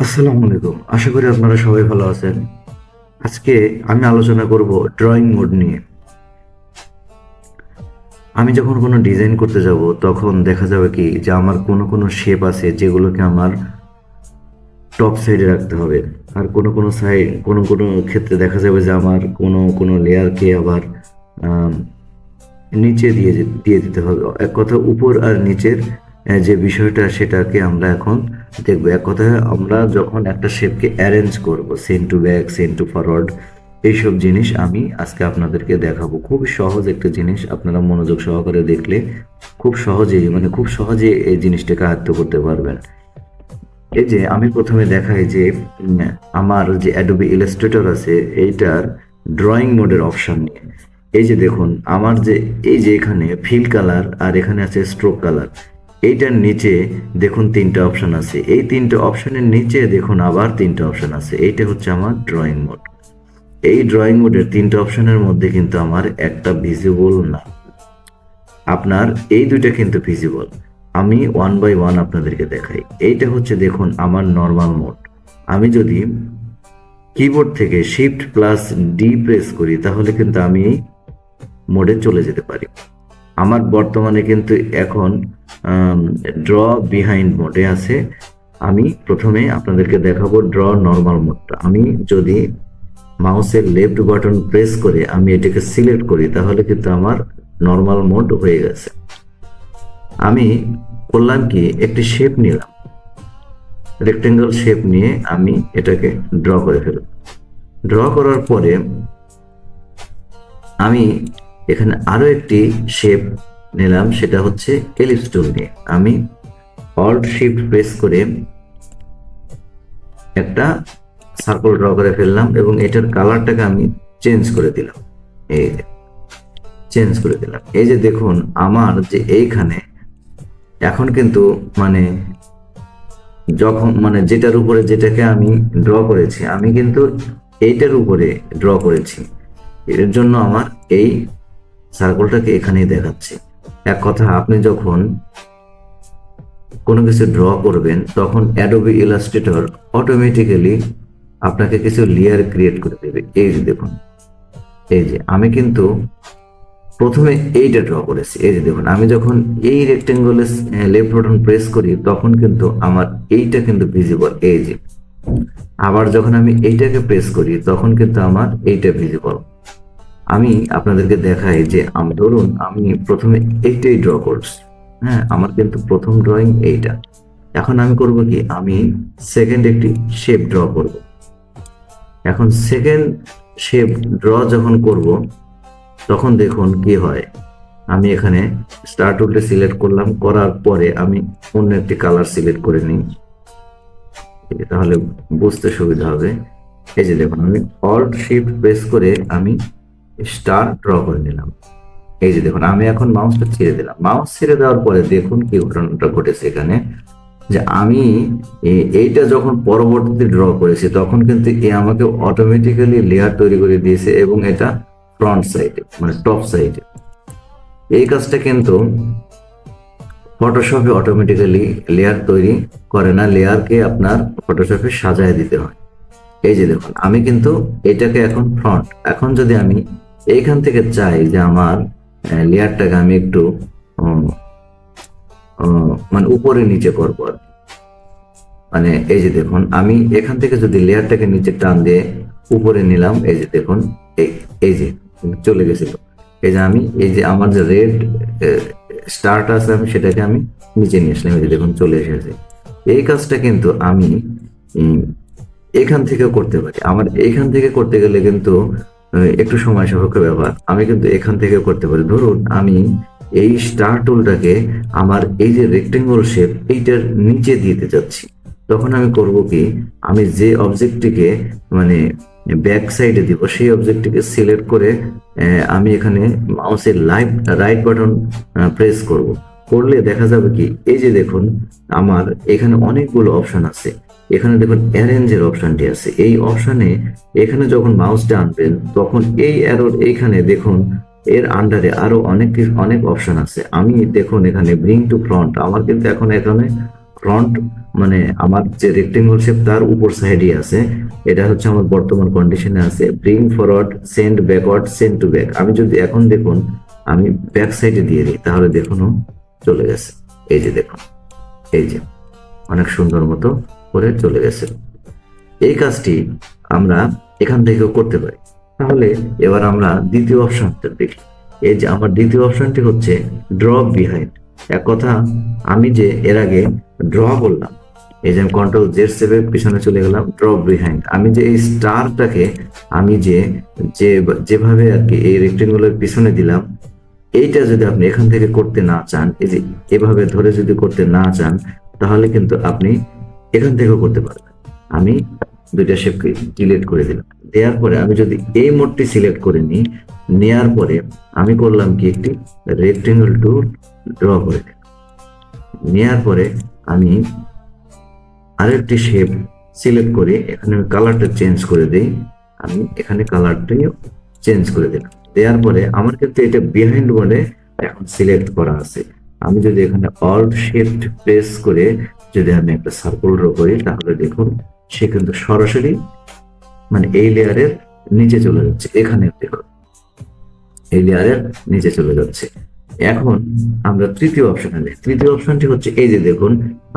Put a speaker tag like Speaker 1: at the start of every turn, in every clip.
Speaker 1: আসসালামু আলাইকুম। আশা করি আপনারা সবাই ভালো আছেন। আজকে আমি আলোচনা করব ড্রয়িং মোড নিয়ে। আমি যখন কোনো ডিজাইন করতে যাব তখন দেখা যাবে কি যে আমার কোনো শেপ আছে যেগুলোকে আমার টপ সাইডে রাখতে হবে। আর কোনো সাইড কোনো ক্ষেত্রে দেখা যাবে যে আমার কোনো লেয়ারকে আবার আম, নিচে দিয়ে দিতে হবে। এক কথা উপর আর নিচের যে বিষয়টা সেটাকে আমরা এখন দেখবো। এক কথায় আমরা যখন একটা শেপকে অ্যারেঞ্জ করব, send to back, send to forward, এইসব জিনিস আমি আজকে আপনাদেরকে দেখাবো। খুব সহজ একটা জিনিস, আপনারা মনোযোগ সহকারে দেখলে খুব সহজে এই জিনিসটাকে আয়ত্ত করতে পারবেন। এই যে আমি প্রথমে দেখাই যে উম, আমার যে অ্যাডোবি ইলাস্ট্রেটর আছে এইটার ড্রয়িং মোডের অপশন নিয়ে। এই যে দেখুন আমার যে এই যে এখানে ফিল কালার আর এখানে আছে স্ট্রোক কালার। এইটার নিচে দেখুন তিনটা অপশন আছে, এই তিনটা অপশনের নিচে দেখুন আবার তিনটা অপশন আছে। এইটা হচ্ছে আমার ড্রয়িং মোড। এই ড্রয়িং মোডের তিনটা অপশনের মধ্যে কিন্তু আমার একটা ভিজিবল না, আপনার এই দুইটা কিন্তু ভিজিবল। আমি ওয়ান বাই ওয়ান আপনাদেরকে দেখাই। এইটা হচ্ছে দেখুন আমার নর্মাল মোড। আমি যদি কিবোর্ড থেকে শিফট প্লাস ডি প্রেস করি তাহলে কিন্তু আমি এই মোডে চলে যেতে পারি। আমার বর্তমানে কিন্তু এখন ড্র বিহাইন্ড মোডে আছে। আমি প্রথমে আপনাদেরকে দেখাবো ড্র নর্মাল মোডটা। আমি যদি মাউসের লেফট বাটন প্রেস করে আমি এটাকে সিলেক্ট করি তাহলে কিন্তু আমার নর্মাল মোড হয়ে গেছে। আমি করলাম কি, একটি শেপ নিলাম, রেক্টেঙ্গল শেপ নিয়ে আমি এটাকে ড্র করে ফেললাম। ড্র করার পরে আমি এখানে আরো একটি শেপ নিলাম, সেটা হচ্ছে এলিপস টুল নিয়ে। আমি অল্ট শিফট প্রেস করে একটা সার্কেল ড্র করে ফেললাম এবং এটার কালারটাকে আমি চেঞ্জ করে দিলাম। এই চেঞ্জ করে দিলাম। এই যে দেখুন আমার যে এইখানে এখন কিন্তু মানে যখন যেটার উপরে যেটাকে আমি ড্র করেছি আমি কিন্তু এইটার উপরে ড্র করেছি, এর জন্য আমার এই সার্কেলটাকে এখানেই দেখাচ্ছে। এক কথা, আপনি যখন কোনো কিছু ড্র করবেন তখন অ্যাডোবি ইলাস্ট্রেটর অটোমেটিক্যালি আপনাকে কিছু লেয়ার ক্রিয়েট করে দেবে। এই যে দেখুন, এই যে আমি কিন্তু প্রথমে এইটা ড্র করেছি। এই যে দেখুন আমি যখন এই রেক্টেঙ্গলের লেফট বাটন প্রেস করি তখন কিন্তু আমার এইটা কিন্তু ভিজিবল। এই যে আবার যখন আমি এইটাকে প্রেস করি তখন কিন্তু আমার এইটা ভিজিবল। আমি আপনাদেরকে দেখাই যে ধরুন আমি প্রথমে এইটাই ড্র করছি। হ্যাঁ, আমার কিন্তু প্রথম ড্রয়িং এইটা। এখন আমি করব কি, আমি সেকেন্ড একটি শেপ ড্র করব। এখন সেকেন্ড শেপ ড্র যখন করব তখন দেখুন কি হয়। আমি এখানে স্টার টুলটা সিলেক্ট করলাম, করার পরে আমি অন্য একটি কালার সিলেক্ট করে নিই, তাহলে বুঝতে সুবিধা হবে। এই যে দেখুন আমি অল্ট শিফট প্রেস করে আমি স্টার ড্র করে নিলাম। এই যে দেখুন আমি এখন মাউসটা ছেড়ে দিলাম। মাউস ছেড়ে দেওয়ার পরে দেখুন কি ঘটনাটা ঘটেছে এখানে, যে আমি এইটা যখন পরবর্তীতে ড্র করেছি তখন কিন্তু এ আমাকে অটোমেটিক্যালি লেয়ার তৈরি করে দিয়েছে এবং এটা ফ্রন্ট সাইডে টপ সাইডে। এই কাজটা কিন্তু ফটোশপে অটোমেটিক্যালি লেয়ার তৈরি করে না, লেয়ারকে আপনার ফটোশপে সাজায় দিতে হয়। এই যে দেখুন আমি কিন্তু এটাকে এখন ফ্রন্ট, এখন যদি আমি এইখান থেকে চাই যে আমার লেয়ারটাকে আমি একটু উপরে নিচে করবো আর কি। এই যে দেখুন আমি এখান থেকে যদি লেয়ারটাকে নিচে টান দিয়ে উপরে নিলাম, এই যে দেখুন এই যে চলে গেছিল। এই যে আমি এই যে আমার যে রেড স্টারটা আছে আমি সেটাকে আমি নিচে নিয়ে আসলাম, এই যে দেখুন চলে এসেছে। এই কাজটা কিন্তু আমি এখান থেকেও করতে পারি। আমার এখান থেকে করতে গেলে কিন্তু একটু সময় সাপেক্ষ ব্যাপার। আমি কিন্তু এখান থেকে করতে পারি। ধরুন আমি এই স্টার টুলটাকে আমার এই যে রেক্টেঙ্গল শেপ এইটার নিচে দিতে চাচ্ছি, তখন আমি করব কি, আমি যে অবজেক্টটিকে ব্যাক সাইডে দিব সেই অবজেক্টটিকে সিলেক্ট করে আমি এখানে মাউসের রাইট বাটন প্রেস করব। করলে দেখা যাবে কি, এই যে দেখুন আমার এখানে অনেকগুলো অপশন আছে। এখানে দেখুন অ্যারেঞ্জের অপশনটি আছে। এই অপশনে এখানে যখন মাউসটা আনবেন তখন এই অ্যারোর এইখানে দেখুন এর আন্ডারে আরো অনেক অপশন আছে। আমি দেখুন এখানে ব্রিং টু ফ্রন্ট, আমার কিন্তু এখন এখানে ফ্রন্ট মানে আমার যে রেক্টেঙ্গল শেপ তার উপর সাইডে আছে, এটা হচ্ছে আমার বর্তমান কন্ডিশনে আছে bring forward send backward send to back. আমি যদি এখন দেখুন আমি ব্যাক সাইডে দিয়ে দিই তাহলে দেখুন চলে গেছে। এই যে দেখুন, এই যে অনেক সুন্দর মতো করে চলে গেছে। এই কাজটি আমরা এখান থেকেও করতে পারি। তাহলে এবার আমরা দ্বিতীয় অপশনটা দেখি। এই যে আমার দ্বিতীয় অপশনটি হচ্ছে ড্র বিহাইন্ড। এক কথা আমি যে এর আগে ড্র করলাম, এই যে কন্ট্রোল জেড সেভে পিছনে চলে গেলাম, ড্র বিহাইন্ড। আমি যে এই স্টারটাকে আমি যেভাবে আর কি এই রেক্টেঙ্গুলার পিছনে দিলাম, এইটা যদি আপনি এখান থেকে করতে না চান, এই যে এভাবে ধরে যদি করতে না চান, তাহলে কিন্তু আপনি এখান থেকেও করতে পারবেন। আমি দুইটা শেপকে ডিলিট করে দিলাম, দেওয়ার পরে আমি যদি এই মোডটি সিলেক্ট করে নিই, নেওয়ার পরে আমি করলাম কি একটি রেক্টেঙ্গল টুল ড্র করে দিলাম। নেওয়ার পরে আমি আরেকটি শেপ সিলেক্ট করে এখানে আমি কালারটা চেঞ্জ করে দিই, আমি এখানে কালারটাও চেঞ্জ করে দিলাম। দেওয়ার পরে আমার কিন্তু এটা বিহাইন্ড মোডে এখন সিলেক্ট করা আছে। আমি যদি এখানে অল্ট শিফট প্রেস করে যদি আমি একটা সার্কেল ড্র করি, তাহলে দেখুন সে কিন্তু সরাসরি মানে এই লেয়ারের নিচে চলে যাচ্ছে। এখানে দেখুন এই লেয়ারের নিচে চলে যাচ্ছে। এখন আমরা তৃতীয় অপশনে যাই। তৃতীয় অপশনটি হচ্ছে এই যে দেখুন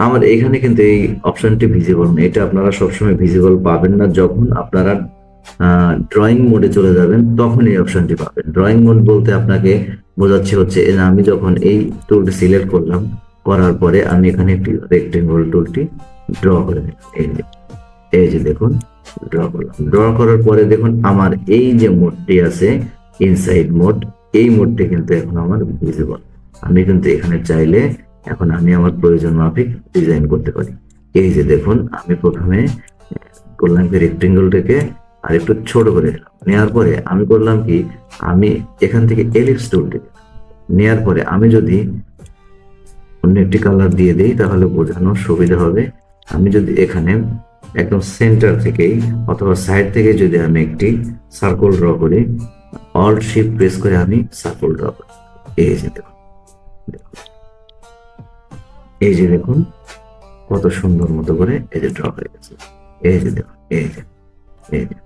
Speaker 1: আমার এখানে কিন্তু এই অপশনটি ভিজিবল না। এটা আপনারা সবসময় ভিজিবল পাবেন না, যখন আপনারা ড্রয়িং মোডে চলে যাবেন তখন এই অপশনটি পাবেন। ড্রয়িং মোড বলতে আপনাকে বোঝাচ্ছে হচ্ছে আমি যখন এই টুলটি সিলেক্ট করলাম, করার পরে আমি এখানে একটি রেক্টেঙ্গল টুলটি ড্র করে নিলাম। এই যে দেখুন ড্র করলাম। ড্র করার পরে দেখুন আমার এই যে মোডটি আছে ইনসাইড মোড, এই মোডটি কিন্তু এখন আমার ভিজিবল। আমি কিন্তু এখানে চাইলে এখন আমি আমার প্রয়োজন মাফিক ডিজাইন করতে পারি। এই যে দেখুন আমি প্রথমে করলাম কি রেক্টেঙ্গলটাকে আর একটু ছোট করে নিলাম। নেওয়ার পরে আমি করলাম কি আমি এখান থেকে এলিপস টুলটি নেওয়ার পরে আমি যদি অন্য একটি কালার দিয়ে দিই তাহলে বোঝানোর সুবিধা হবে। আমি যদি এখানে একদম সেন্টার থেকেই অথবা সাইড থেকে যদি আমি একটি সার্কেল ড্র করি, অল্ট শিফট প্রেস করে আমি সার্কেল ড্র করি, এই যে দেখুন, এই যে দেখুন কত সুন্দর মতো করে এই যে ড্র হয়ে গেছে। এই যে দেখুন, এই যে এই যে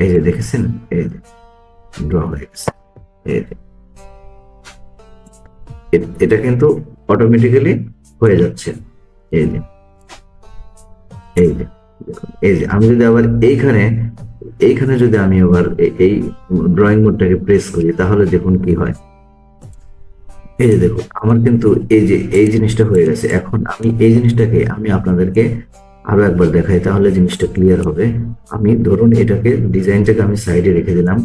Speaker 1: এই যে দেখেছেন, এই যে ড্র হয়ে গেছে। এই যে এটা কিন্তু অটোমেটিক্যালি হয়ে যাচ্ছে। এই যে এই যে দেখুন, এই যে আমি যদি আবার এইখানে যদি আমি আবার এই ড্রয়িং মোডটাকে প্রেস করি তাহলে দেখুন কি হয়। এই যে দেখুন আমার কিন্তু এই জিনিসটা হয়ে গেছে। এখন আমি এই জিনিসটাকে আমি আপনাদেরকে আরো একবার দেখাই তাহলে জিনিসটা ক্লিয়ার হবে। আমি ধরুন এটাকে ডিজাইনটাকে আমি সাইডে রেখে দিলাম।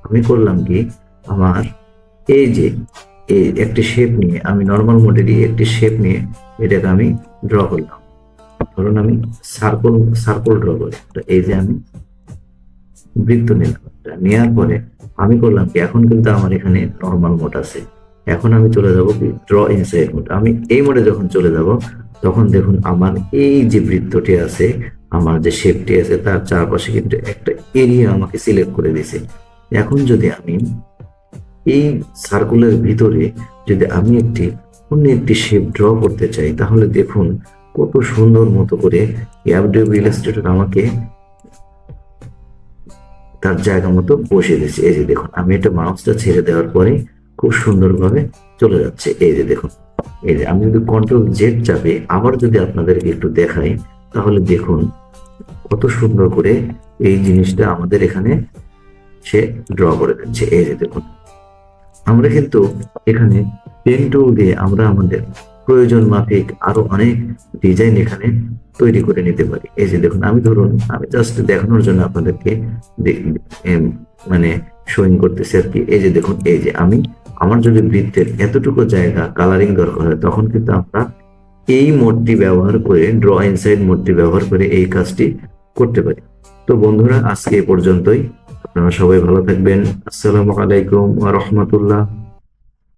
Speaker 1: আমি করলাম কি আমার এই যে এই একটি শেপ নিয়ে আমি নর্মাল মোডে দিয়ে একটি শেপ নিয়ে এটাকে আমি ড্র করলাম। ধরুন আমি সার্কেল ড্র করি, এই যে আমি বৃত্ত নিলাম। নেওয়ার পরে আমি করলাম কি এখন কিন্তু আমার এখানে নর্মাল মোড আছে। এখন আমি চলে যাব কি ড্র ইনসাইড মোড। আমি এই মোডে যখন চলে যাব তখন দেখুন আমার এই যে বৃত্তটি আছে, আমার যে শেপটি আছে তার চারপাশে কিন্তু একটা এরিয়া আমাকে সিলেক্ট করে দিয়েছে। এখন যদি আমি এই সার্কুলের ভিতরে যদি আমি অন্য একটি শেপ ড্র করতে চাই তাহলে দেখুন কত সুন্দর মতো করে অ্যাডোবি ইলাস্ট্রেটর আমাকে তার জায়গা মতো বসিয়ে দিয়েছে। এই যে দেখুন আমি এটা মাউসটা ছেড়ে দেওয়ার পরে খুব সুন্দরভাবে চলে যাচ্ছে। এই যে দেখুন, এই যে আমি যদি কন্ট্রোল জেড চাপে আবার যদি আপনাদেরকে একটু দেখাই তাহলে দেখুন কত সুন্দর করে এই জিনিসটা আমাদের এখানে সে ড্র করে দিচ্ছে। এই যে দেখুন আমরা কিন্তু এখানে পেন টুল দিয়ে আমরা আমাদের প্রয়োজন মাফিক আরো অনেক ডিজাইন এখানে তৈরি করে নিতে পারি। এই যে দেখুন আমি জাস্ট দেখানোর জন্য আপনাদেরকে মানে শোয়িং করতেছি আর কি। এই যে দেখুন এই যে আমার যদি বৃত্তের এতটুকু জায়গা কালারিং দরকার হয় তখন কিন্তু আমরা এই মোডটি ব্যবহার করে ড্র ইনসাইড মোডটি ব্যবহার করে এই কাজটি করতে পারি। তো বন্ধুরা আজকে এ পর্যন্তই। আপনারা সবাই ভালো থাকবেন। আসসালামু আলাইকুম ওয়া রাহমাতুল্লাহ।